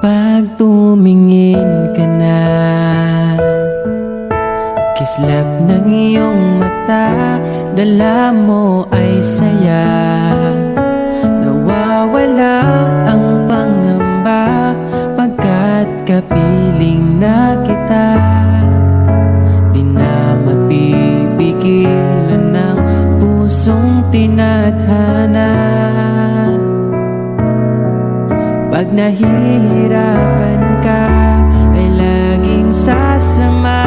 Pag tumingin ka na, kislap ng iyong mata, dala mo ay saya. Nawawala ang pangamba pagkat kapiling na kita. Di na mapipigilan ng pusong tinadhana. Pag nahihirapan ka, ay laging sasama